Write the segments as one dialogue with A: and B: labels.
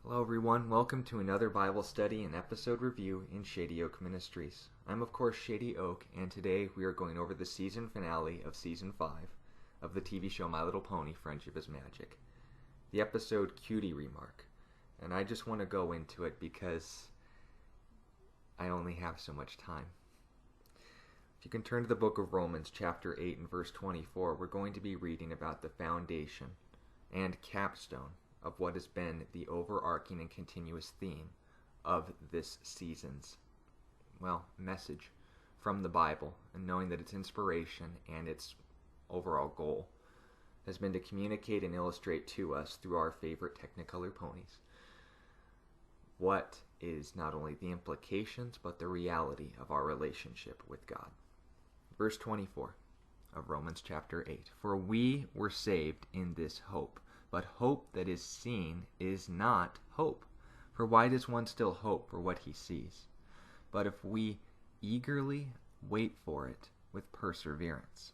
A: Hello everyone, welcome to another Bible study and episode review in Shady Oak Ministries. I'm of course Shady Oak, and today we are going over the season finale of Season 5 of the TV show My Little Pony, Friendship is Magic. The episode Cutie Remark. And I just want to go into it because I only have so much time. If you can turn to the book of Romans chapter 8 and verse 24, we're going to be reading about the foundation and capstone of what has been the overarching and continuous theme of this season's, message from the Bible, and knowing that its inspiration and its overall goal has been to communicate and illustrate to us through our favorite Technicolor ponies what is not only the implications but the reality of our relationship with God. Verse 24 of Romans chapter 8. For we were saved in this hope. But hope that is seen is not hope. For why does one still hope for what he sees? But if we eagerly wait for it with perseverance.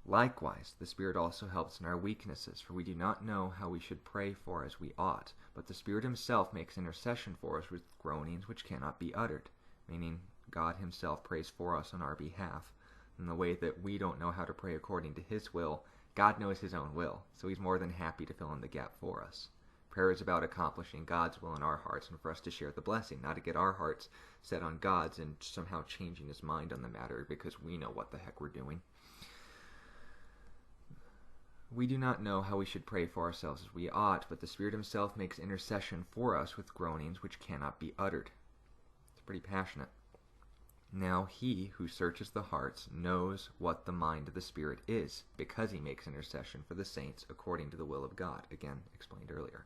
A: Likewise, the Spirit also helps in our weaknesses, for we do not know how we should pray for as we ought. But the Spirit himself makes intercession for us with groanings which cannot be uttered, meaning God himself prays for us on our behalf. In the way that we don't know how to pray according to his will, God knows his own will, so he's more than happy to fill in the gap for us. Prayer is about accomplishing God's will in our hearts and for us to share the blessing, not to get our hearts set on God's and somehow changing his mind on the matter because we know what the heck we're doing. We do not know how we should pray for ourselves as we ought, but the Spirit himself makes intercession for us with groanings which cannot be uttered. It's pretty passionate. Now he who searches the hearts knows what the mind of the Spirit is, because he makes intercession for the saints according to the will of God, again explained earlier.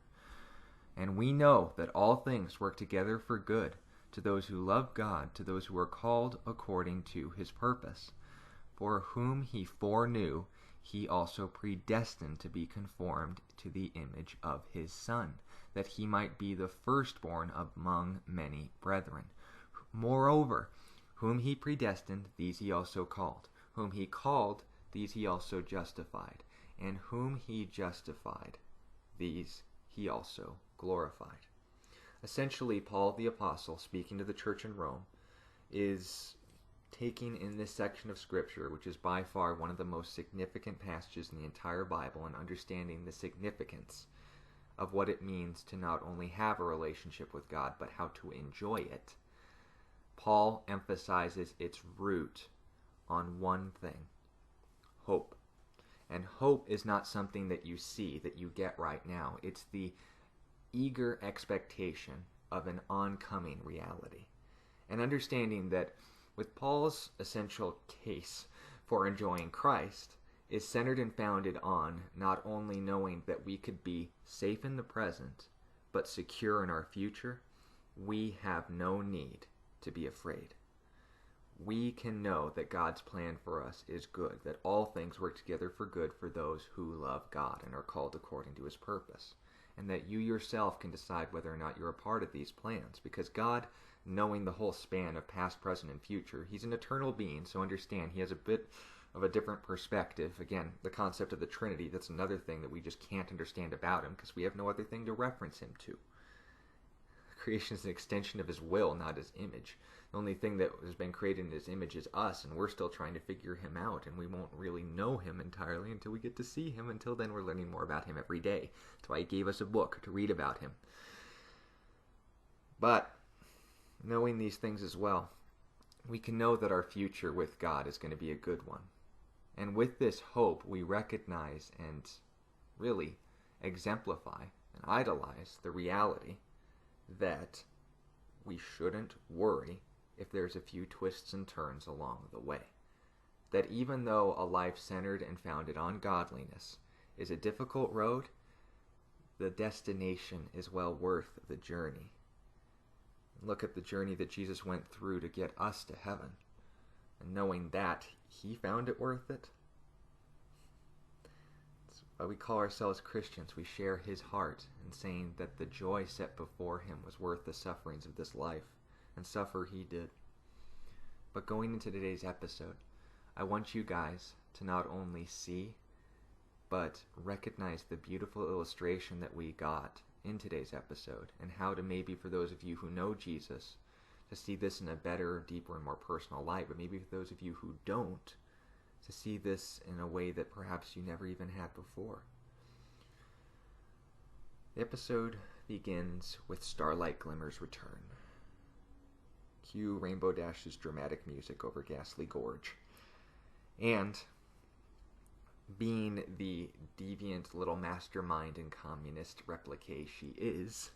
A: And we know that all things work together for good to those who love God, to those who are called according to his purpose. For whom he foreknew, he also predestined to be conformed to the image of his Son, that he might be the firstborn among many brethren. Moreover, whom he predestined, these he also called. Whom he called, these he also justified. And whom he justified, these he also glorified. Essentially, Paul the Apostle, speaking to the church in Rome, is taking in this section of Scripture, which is by far one of the most significant passages in the entire Bible, and understanding the significance of what it means to not only have a relationship with God, but how to enjoy it. Paul emphasizes its root on one thing: hope. And hope is not something that you see, that you get right now. It's the eager expectation of an oncoming reality. And understanding that with Paul's essential case for enjoying Christ is centered and founded on not only knowing that we could be safe in the present, but secure in our future, we have no need to be afraid. We can know that God's plan for us is good, that all things work together for good for those who love God and are called according to his purpose, and that you yourself can decide whether or not you're a part of these plans, because God, knowing the whole span of past, present, and future, he's an eternal being, so understand he has a bit of a different perspective. Again, the concept of the Trinity, that's another thing that we just can't understand about him because we have no other thing to reference him to. Creation is an extension of his will, not his image. The only thing that has been created in his image is us, and we're still trying to figure him out, and we won't really know him entirely until we get to see him. Until then, we're learning more about him every day. That's why he gave us a book to read about him. But knowing these things as well, we can know that our future with God is going to be a good one. And with this hope, we recognize and really exemplify and idolize the reality that we shouldn't worry if there's a few twists and turns along the way. That even though a life centered and founded on godliness is a difficult road, the destination is well worth the journey. Look at the journey that Jesus went through to get us to heaven. And knowing that he found it worth it, we call ourselves Christians. We share his heart in saying that the joy set before him was worth the sufferings of this life, and suffer he did. But going into today's episode, I want you guys to not only see, but recognize the beautiful illustration that we got in today's episode, and how to maybe for those of you who know Jesus, to see this in a better, deeper, and more personal light, but maybe for those of you who don't, to see this in a way that perhaps you never even had before. The episode begins with Starlight Glimmer's return. Cue Rainbow Dash's dramatic music over Ghastly Gorge. And, being the deviant little mastermind and communist replique she is,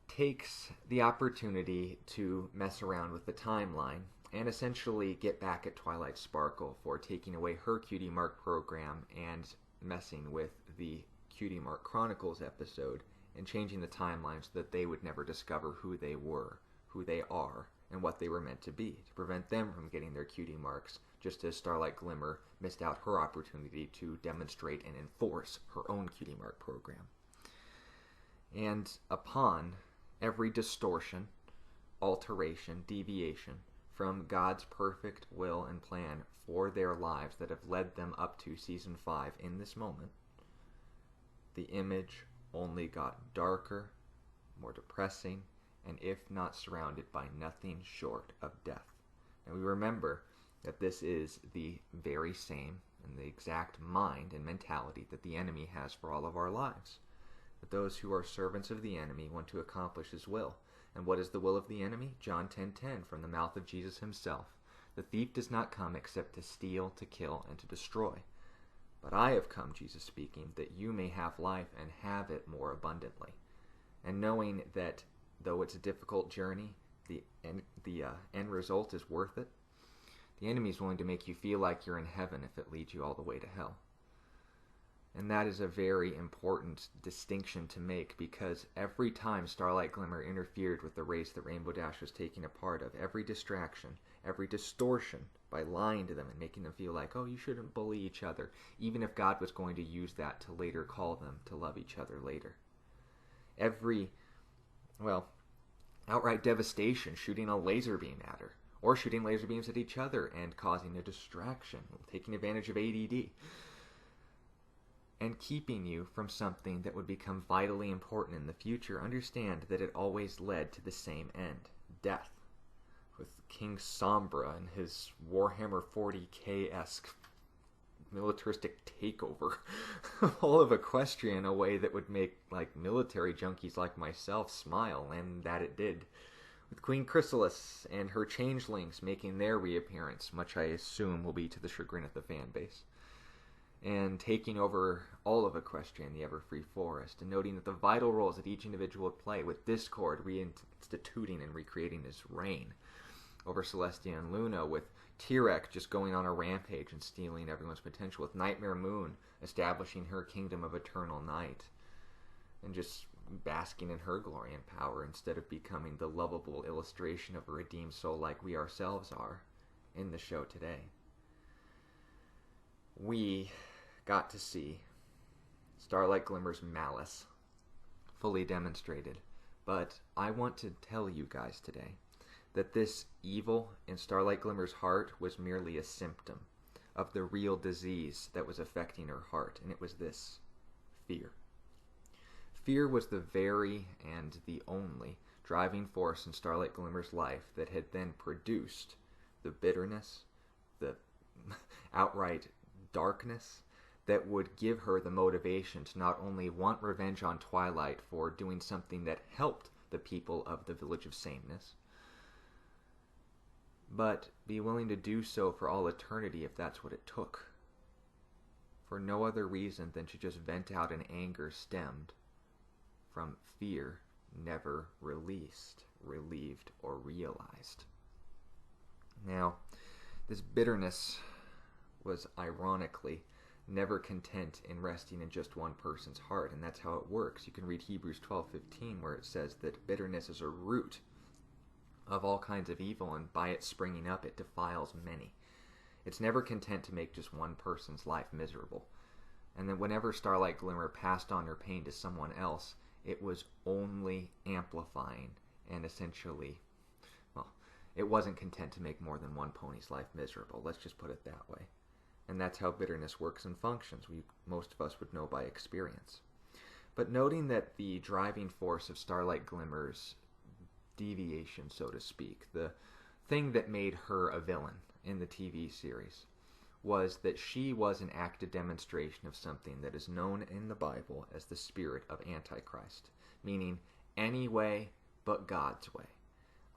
A: takes the opportunity to mess around with the timeline and essentially get back at Twilight Sparkle for taking away her Cutie Remark program and messing with the Cutie Remark Chronicles episode and changing the timeline so that they would never discover who they were, who they are, and what they were meant to be, to prevent them from getting their cutie marks, just as Starlight Glimmer missed out her opportunity to demonstrate and enforce her own Cutie Remark program. And upon every distortion, alteration, deviation from God's perfect will and plan for their lives that have led them up to Season 5 in this moment, the image only got darker, more depressing, and if not surrounded by nothing short of death. And we remember that this is the very same and the exact mind and mentality that the enemy has for all of our lives. That those who are servants of the enemy want to accomplish his will. And what is the will of the enemy? John 10:10 from the mouth of Jesus himself. The thief does not come except to steal, to kill, and to destroy. But I have come, Jesus speaking, that you may have life and have it more abundantly. And knowing that though it's a difficult journey, the end result is worth it. The enemy is willing to make you feel like you're in heaven if it leads you all the way to hell. And that is a very important distinction to make, because every time Starlight Glimmer interfered with the race that Rainbow Dash was taking a part of, every distraction, every distortion, by lying to them and making them feel like, oh, you shouldn't bully each other, even if God was going to use that to later call them to love each other later. Every, outright devastation, shooting a laser beam at her, or shooting laser beams at each other and causing a distraction, taking advantage of ADD, and keeping you from something that would become vitally important in the future. Understand that it always led to the same end, death. With King Sombra and his Warhammer 40k-esque militaristic takeover all of Equestria in a way that would make military junkies like myself smile, and that it did. With Queen Chrysalis and her changelings making their reappearance, much I assume will be to the chagrin of the fan base, and taking over all of Equestria in the Everfree Forest, and noting that the vital roles that each individual would play, with Discord reinstituting and recreating his reign over Celestia and Luna, with Tyrek just going on a rampage and stealing everyone's potential, with Nightmare Moon establishing her kingdom of eternal night, and just basking in her glory and power instead of becoming the lovable illustration of a redeemed soul like we ourselves are in the show today. We got to see Starlight Glimmer's malice fully demonstrated, but I want to tell you guys today that this evil in Starlight Glimmer's heart was merely a symptom of the real disease that was affecting her heart, and it was this: fear. Fear was the very and the only driving force in Starlight Glimmer's life that had then produced the bitterness, the outright darkness that would give her the motivation to not only want revenge on Twilight for doing something that helped the people of the Village of Sameness, but be willing to do so for all eternity if that's what it took. For no other reason than to just vent out an anger stemmed from fear never released, relieved, or realized. Now, this bitterness was ironically never content in resting in just one person's heart, and that's how it works. You can read Hebrews 12:15, where it says that bitterness is a root of all kinds of evil, and by it springing up, it defiles many. It's never content to make just one person's life miserable. And then whenever Starlight Glimmer passed on her pain to someone else, it was only amplifying and essentially, it wasn't content to make more than one pony's life miserable. Let's just put it that way. And that's how bitterness works and functions. Most of us would know by experience. But noting that the driving force of Starlight Glimmer's deviation, so to speak, the thing that made her a villain in the TV series, was that she was an active demonstration of something that is known in the Bible as the spirit of Antichrist, meaning any way but God's way.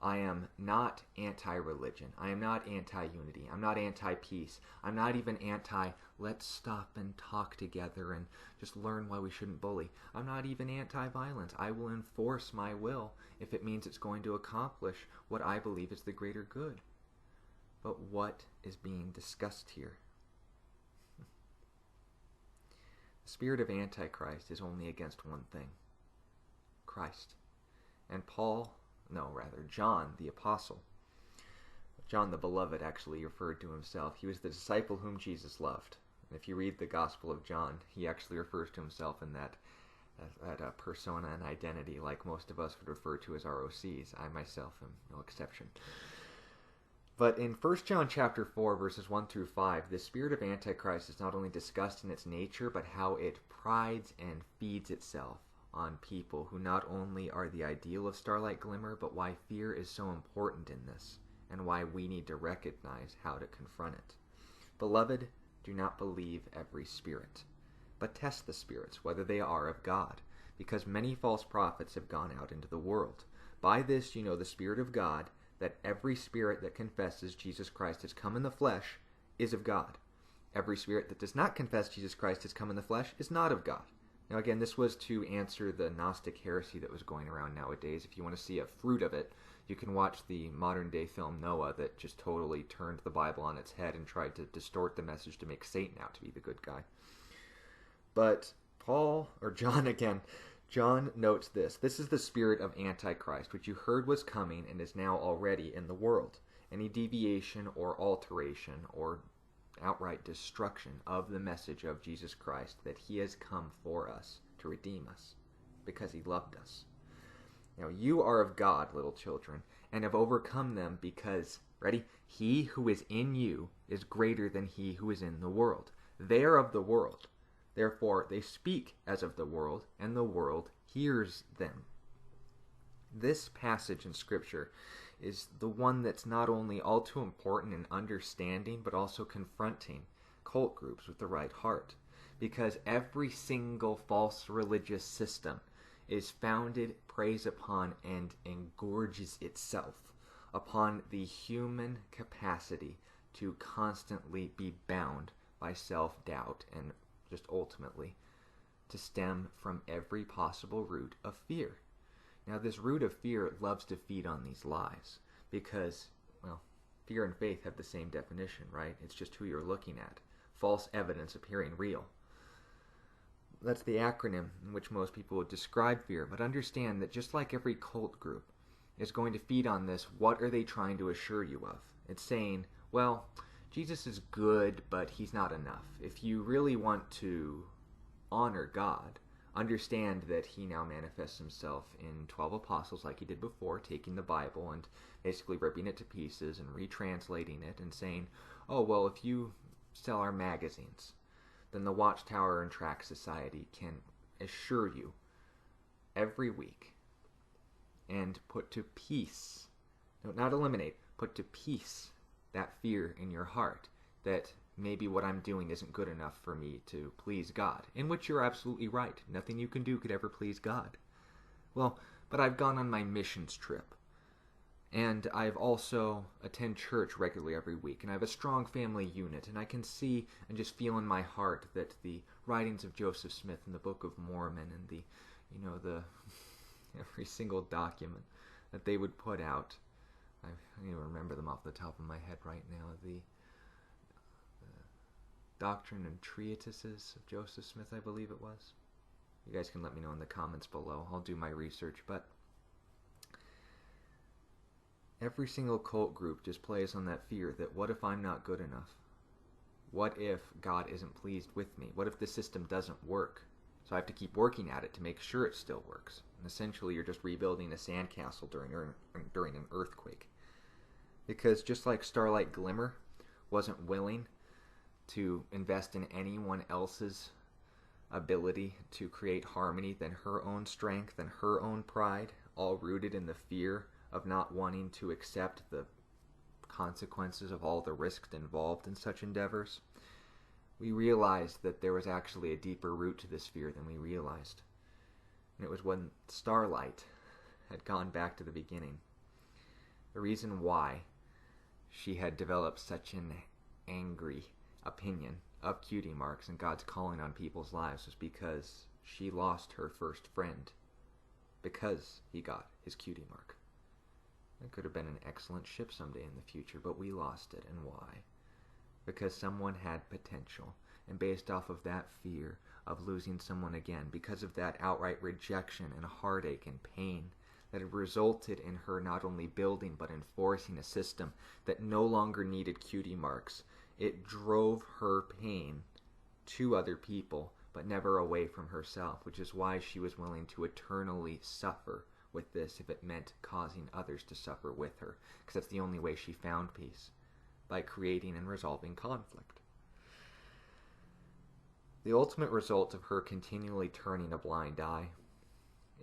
A: I am not anti-religion. I am not anti-unity. I'm not anti-peace. I'm not even let's stop and talk together and just learn why we shouldn't bully. I'm not even anti-violence. I will enforce my will if it means it's going to accomplish what I believe is the greater good. But what is being discussed here? The spirit of Antichrist is only against one thing: Christ. And John the Apostle, John the Beloved, actually referred to himself. He was the disciple whom Jesus loved. And if you read the Gospel of John, he actually refers to himself in that persona and identity, like most of us would refer to as ROCs. I myself am no exception. But in 1 John chapter 4, verses 1 through 5, the spirit of Antichrist is not only discussed in its nature, but how it prides and feeds itself on people who not only are the ideal of Starlight Glimmer, but why fear is so important in this, and why we need to recognize how to confront it. Beloved, do not believe every spirit, but test the spirits, whether they are of God, because many false prophets have gone out into the world. By this you know the Spirit of God, that every spirit that confesses Jesus Christ has come in the flesh is of God. Every spirit that does not confess Jesus Christ has come in the flesh is not of God. Now again, this was to answer the Gnostic heresy that was going around nowadays. If you want to see a fruit of it, you can watch the modern-day film Noah that just totally turned the Bible on its head and tried to distort the message to make Satan out to be the good guy. But John notes this. This is the spirit of Antichrist, which you heard was coming and is now already in the world. Any deviation or alteration or outright destruction of the message of Jesus Christ, that he has come for us to redeem us because he loved us. Now you are of God, little children, and have overcome them because, ready, he who is in you is greater than he who is in the world. They are of the world. Therefore they speak as of the world, and the world hears them. This passage in Scripture is the one that's not only all too important in understanding, but also confronting cult groups with the right heart. Because every single false religious system is founded, preys upon, and engorges itself upon the human capacity to constantly be bound by self-doubt and just ultimately to stem from every possible root of fear. Now, this root of fear loves to feed on these lies because, well, fear and faith have the same definition, right? It's just who you're looking at. False evidence appearing real. That's the acronym in which most people would describe fear, but understand that just like every cult group is going to feed on this, what are they trying to assure you of? It's saying, well, Jesus is good, but he's not enough. If you really want to honor God, understand that he now manifests himself in 12 apostles like he did before, taking the Bible and basically ripping it to pieces and retranslating it and saying, oh, well, if you sell our magazines, then the Watchtower and Tract Society can assure you every week and put to peace, no, not eliminate, put to peace that fear in your heart that maybe what I'm doing isn't good enough for me to please God, in which you're absolutely right. Nothing you can do could ever please God. Well, but I've gone on my missions trip, and I've also attend church regularly every week, and I have a strong family unit, and I can see and just feel in my heart that the writings of Joseph Smith and the Book of Mormon and the every single document that they would put out, I don't even remember them off the top of my head right now, the Doctrine and Treatises of Joseph Smith, I believe it was. You guys can let me know in the comments below. I'll do my research, but every single cult group just plays on that fear that what if I'm not good enough? What if God isn't pleased with me? What if the system doesn't work? So I have to keep working at it to make sure it still works. And essentially you're just rebuilding a sandcastle during an earthquake. Because just like Starlight Glimmer wasn't willing to invest in anyone else's ability to create harmony than her own strength and her own pride, all rooted in the fear of not wanting to accept the consequences of all the risks involved in such endeavors, we realized that there was actually a deeper root to this fear than we realized. And it was when Starlight had gone back to the beginning. The reason why she had developed such an angry opinion of Cutie Marks and God's calling on people's lives was because she lost her first friend because he got his Cutie Mark. It could have been an excellent ship someday in the future, but we lost it. And why? Because someone had potential, and based off of that fear of losing someone again, because of that outright rejection and heartache and pain, that had resulted in her not only building but enforcing a system that no longer needed Cutie Marks. It drove her pain to other people, but never away from herself, which is why she was willing to eternally suffer with this if it meant causing others to suffer with her, because that's the only way she found peace, by creating and resolving conflict. The ultimate result of her continually turning a blind eye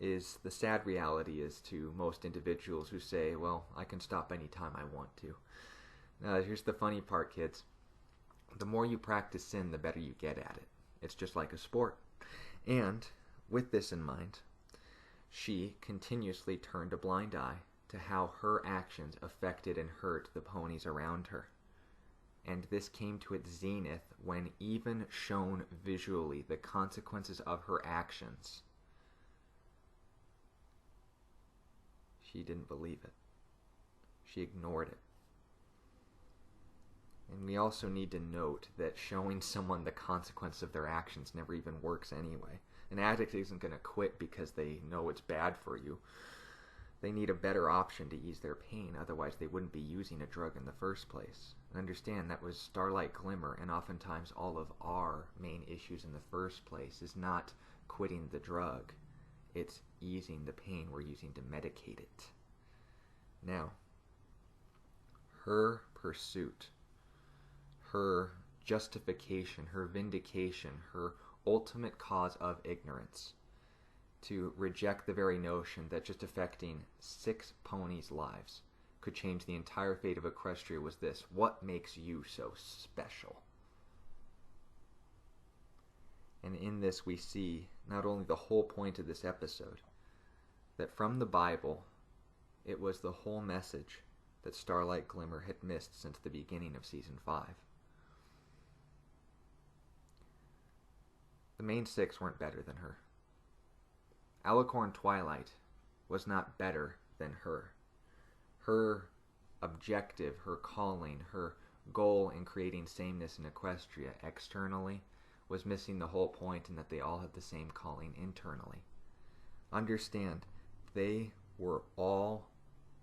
A: is the sad reality is to most individuals who say, well, I can stop anytime I want to. Now, here's the funny part, kids. The more you practice sin, the better you get at it. It's just like a sport. And with this in mind, she continuously turned a blind eye to how her actions affected and hurt the ponies around her. And this came to its zenith when even shown visually the consequences of her actions, she didn't believe it. She ignored it. And we also need to note that showing someone the consequence of their actions never even works anyway. An addict isn't going to quit because they know it's bad for you. They need a better option to ease their pain, otherwise they wouldn't be using a drug in the first place. And understand that was Starlight Glimmer, and oftentimes all of our main issues in the first place is not quitting the drug. It's easing the pain we're using to medicate it. Now, her pursuit, her justification, her vindication, her ultimate cause of ignorance, to reject the very notion that just affecting 6 ponies' lives could change the entire fate of Equestria was this: what makes you so special? And in this we see not only the whole point of this episode, that from the Bible, it was the whole message that Starlight Glimmer had missed since the beginning of Season 5. The main 6 weren't better than her. Alicorn Twilight was not better than her. Her objective, her calling, her goal in creating sameness in Equestria externally was missing the whole point in that they all had the same calling internally. Understand, they were all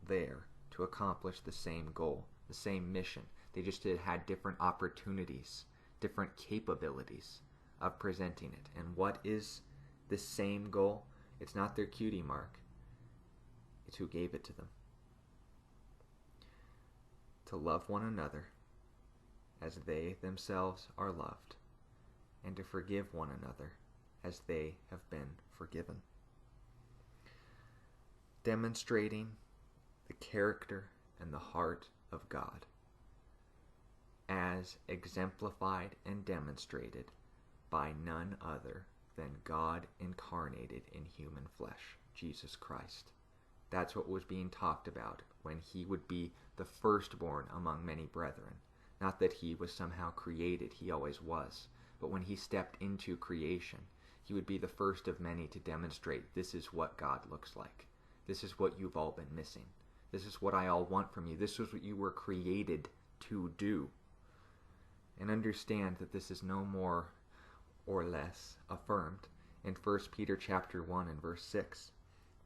A: there to accomplish the same goal, the same mission. They just had different opportunities, different capabilities of presenting it. And what is the same goal? It's not their Cutie Mark. It's who gave it to them. To love one another as they themselves are loved, and to forgive one another as they have been forgiven. Demonstrating the character and the heart of God as exemplified and demonstrated by none other than God incarnated in human flesh, Jesus Christ. That's what was being talked about when he would be the firstborn among many brethren. Not that he was somehow created, he always was. But when he stepped into creation, he would be the first of many to demonstrate this is what God looks like. This is what you've all been missing. This is what I all want from you. This is what you were created to do. And understand that this is no more or less affirmed in 1 Peter chapter 1 and verse 6,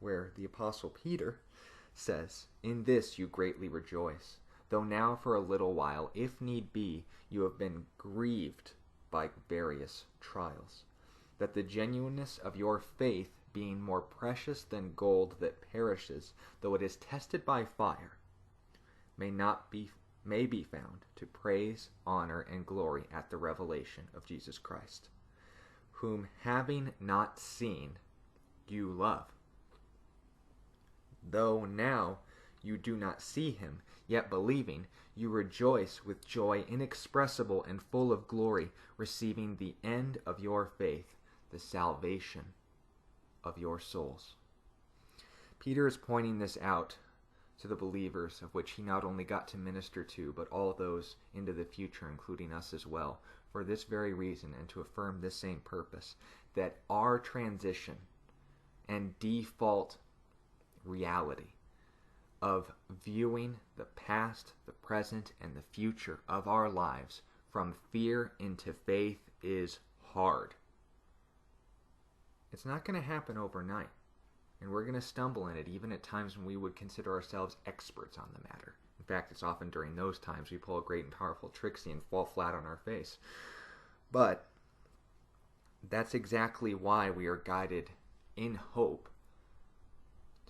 A: where the Apostle Peter says, "In this you greatly rejoice, though now for a little while, if need be, you have been grieved by various trials, that the genuineness of your faith, being more precious than gold that perishes, though it is tested by fire, may be found to praise, honor, and glory at the revelation of Jesus Christ, whom having not seen, you love. Though now you do not see him, yet believing, you rejoice with joy inexpressible and full of glory, receiving the end of your faith, the salvation of your souls. Peter is pointing this out to the believers, of which he not only got to minister to, but all those into the future, including us as well, for this very reason, and to affirm this same purpose, that our transition and default reality of viewing the past, the present, and the future of our lives from fear into faith is hard. It's not going to happen overnight, and we're going to stumble in it even at times when we would consider ourselves experts on the matter. In fact, it's often during those times we pull a great and powerful Trixie and fall flat on our face. But that's exactly why we are guided in hope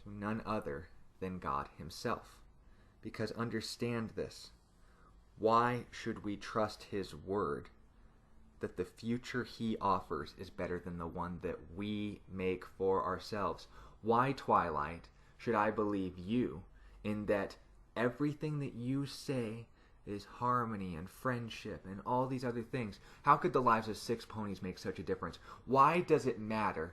A: to none other than God himself. Because understand this, why should we trust his word that the future he offers is better than the one that we make for ourselves? Why, Twilight, should I believe you in that everything that you say is harmony and friendship and all these other things? How could the lives of 6 ponies make such a difference? Why does it matter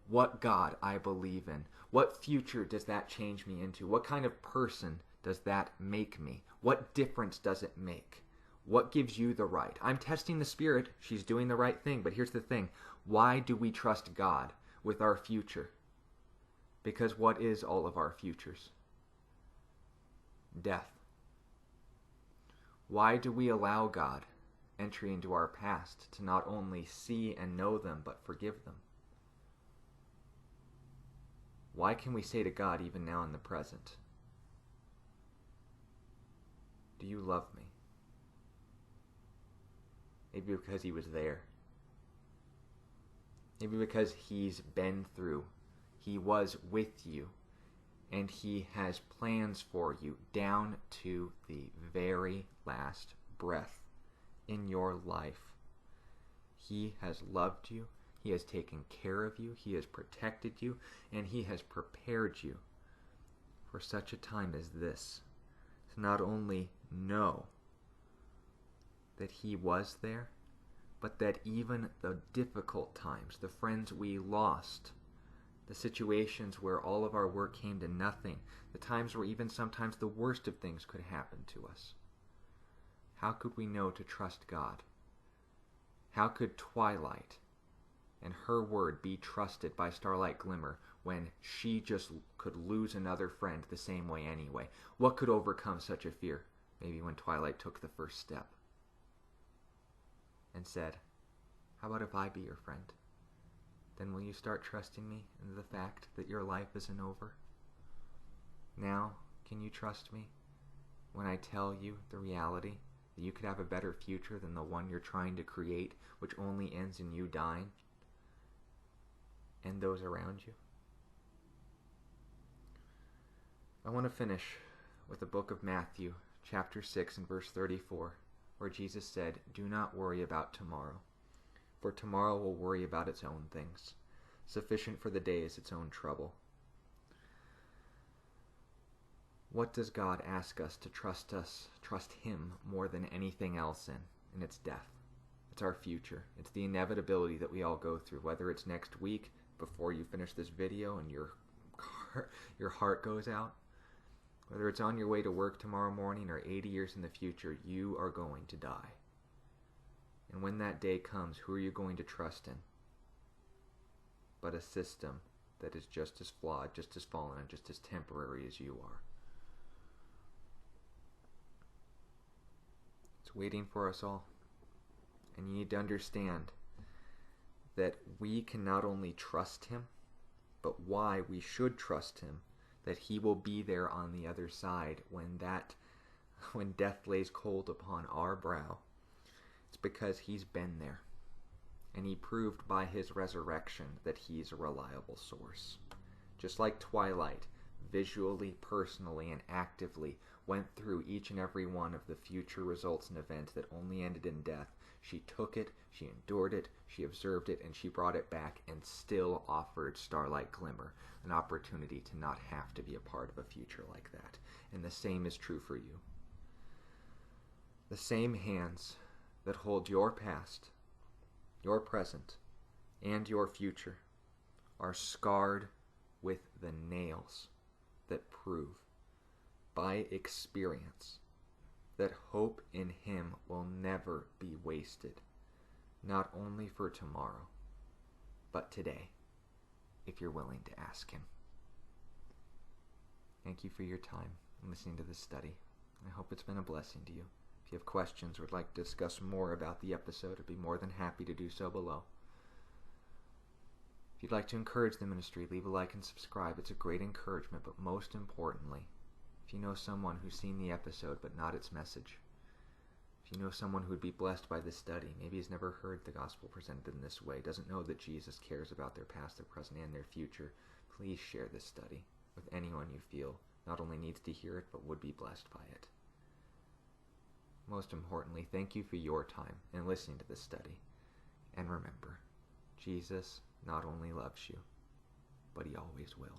A: what God I believe in? What future does that change me into? What kind of person does that make me? What difference does it make? What gives you the right? I'm testing the Spirit. She's doing the right thing. But here's the thing. Why do we trust God with our future? Because what is all of our futures? Death. Why do we allow God entry into our past to not only see and know them, but forgive them? Why can we say to God even now in the present, do you love me? Maybe because he was there. Maybe because he's been through. He was with you. And he has plans for you down to the very last breath in your life. He has loved you. He has taken care of you. He has protected you. And he has prepared you for such a time as this. To not only know that he was there, but that even the difficult times, the friends we lost, the situations where all of our work came to nothing, the times where even sometimes the worst of things could happen to us. How could we know to trust God? How could Twilight and her word be trusted by Starlight Glimmer when she just could lose another friend the same way anyway? What could overcome such a fear? Maybe when Twilight took the first step and said, how about if I be your friend? Then will you start trusting me in the fact that your life isn't over? Now, can you trust me when I tell you the reality that you could have a better future than the one you're trying to create, which only ends in you dying and those around you? I want to finish with the book of Matthew, chapter 6 and verse 34, where Jesus said, do not worry about tomorrow, for tomorrow will worry about its own things. Sufficient for the day is its own trouble. What does God ask us to trust him more than anything else in? And it's death. It's our future. It's the inevitability that we all go through, whether it's next week before you finish this video and your heart goes out, whether it's on your way to work tomorrow morning or 80 years in the future, you are going to die. And when that day comes, who are you going to trust in? But a system that is just as flawed, just as fallen, and just as temporary as you are. It's waiting for us all. And you need to understand that we can not only trust him, but why we should trust him, that he will be there on the other side when death lays cold upon our brow. It's because he's been there, and he proved by his resurrection that he's a reliable source. Just like Twilight, visually, personally, and actively went through each and every one of the future results and events that only ended in death, She took it, she endured it, she observed it, and she brought it back and still offered Starlight Glimmer an opportunity to not have to be a part of a future like that. And the same is true for you. The same hands that hold your past, your present, and your future are scarred with the nails that prove, by experience, that hope in him will never be wasted, not only for tomorrow, but today, if you're willing to ask him. Thank you for your time in listening to this study. I hope it's been a blessing to you. If you have questions or would like to discuss more about the episode, I'd be more than happy to do so below. If you'd like to encourage the ministry, leave a like and subscribe. It's a great encouragement, but most importantly, if you know someone who's seen the episode but not its message, if you know someone who would be blessed by this study, maybe has never heard the gospel presented in this way, doesn't know that Jesus cares about their past, their present, and their future, please share this study with anyone you feel not only needs to hear it, but would be blessed by it. Most importantly, thank you for your time in listening to this study. And remember, Jesus not only loves you, but he always will.